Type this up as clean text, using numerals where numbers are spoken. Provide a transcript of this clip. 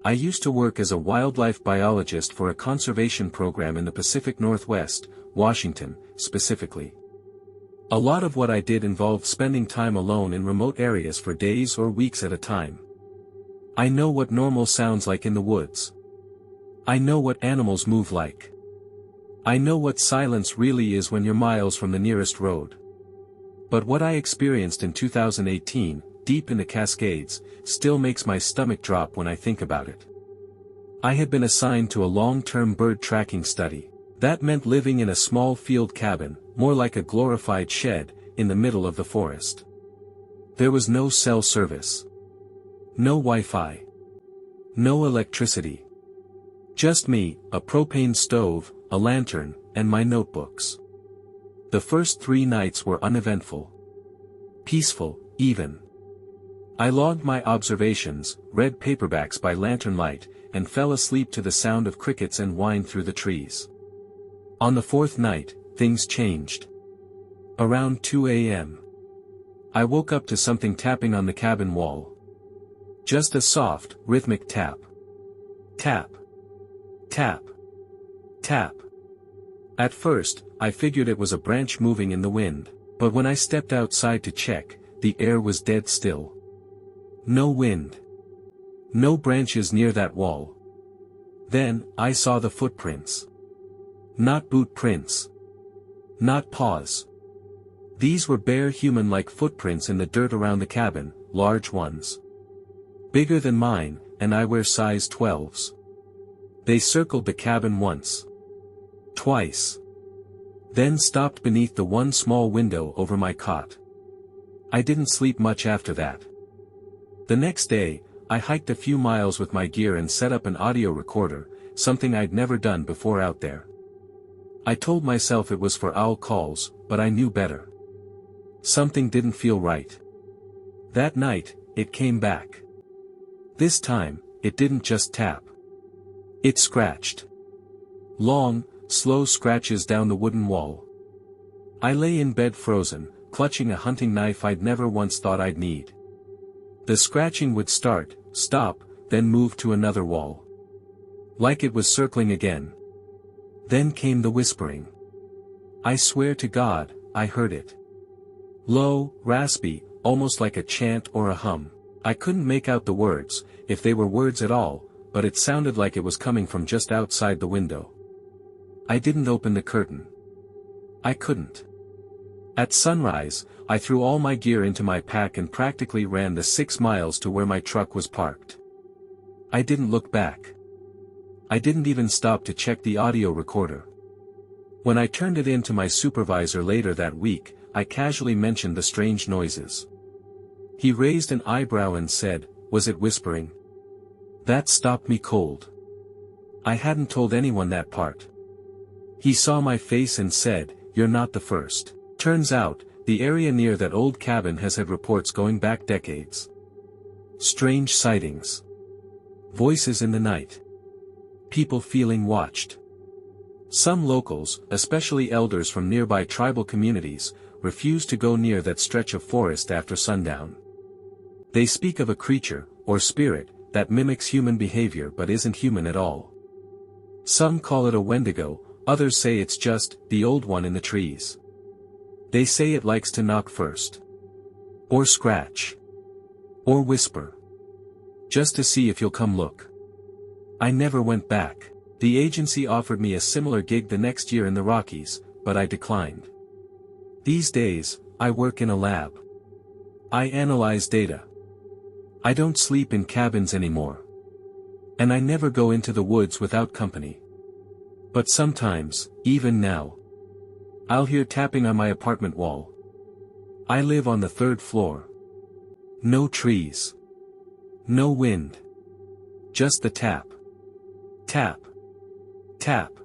I used to work as a wildlife biologist for a conservation program in the Pacific Northwest, Washington, specifically. A lot of what I did involved spending time alone in remote areas for days or weeks at a time. I know what normal sounds like in the woods. I know what animals move like. I know what silence really is when you're miles from the nearest road. But what I experienced in 2018, deep in the Cascades, still makes my stomach drop when I think about it. I had been assigned to a long-term bird tracking study. That meant living in a small field cabin, more like a glorified shed, in the middle of the forest. There was no cell service. No Wi-Fi. No electricity. Just me, a propane stove, a lantern, and my notebooks. The first 3 nights were uneventful. Peaceful, even. I logged my observations, read paperbacks by lantern light, and fell asleep to the sound of crickets and whined through the trees. On the 4th night, things changed. Around 2 a.m. I woke up to something tapping on the cabin wall. Just a soft, rhythmic tap. Tap. Tap. Tap. At first, I figured it was a branch moving in the wind, but when I stepped outside to check, the air was dead still. No wind. No branches near that wall. Then, I saw the footprints. Not boot prints. Not paws. These were bare human-like footprints in the dirt around the cabin, large ones. Bigger than mine, and I wear size 12s. They circled the cabin once. Twice. Then stopped beneath the one small window over my cot. I didn't sleep much after that. The next day, I hiked a few miles with my gear and set up an audio recorder, something I'd never done before out there. I told myself it was for owl calls, but I knew better. Something didn't feel right. That night, it came back. This time, it didn't just tap. It scratched. Long, slow scratches down the wooden wall. I lay in bed frozen, clutching a hunting knife I'd never once thought I'd need. The scratching would start, stop, then move to another wall. Like it was circling again. Then came the whispering. I swear to God, I heard it. Low, raspy, almost like a chant or a hum. I couldn't make out the words, if they were words at all, but it sounded like it was coming from just outside the window. I didn't open the curtain. I couldn't. At sunrise, I threw all my gear into my pack and practically ran the 6 miles to where my truck was parked. I didn't look back. I didn't even stop to check the audio recorder. When I turned it in to my supervisor later that week, I casually mentioned the strange noises. He raised an eyebrow and said, "Was it whispering?" That stopped me cold. I hadn't told anyone that part. He saw my face and said, "You're not the first." Turns out, the area near that old cabin has had reports going back decades. Strange sightings. Voices in the night. People feeling watched. Some locals, especially elders from nearby tribal communities, refuse to go near that stretch of forest after sundown. They speak of a creature, or spirit, that mimics human behavior but isn't human at all. Some call it a wendigo, others say it's just the old one in the trees. They say it likes to knock first. Or scratch. Or whisper. Just to see if you'll come look. I never went back. The agency offered me a similar gig the next year in the Rockies, but I declined. These days, I work in a lab. I analyze data. I don't sleep in cabins anymore. And I never go into the woods without company. But sometimes, even now, I'll hear tapping on my apartment wall. I live on the 3rd floor. No trees. No wind. Just the tap. Tap. Tap.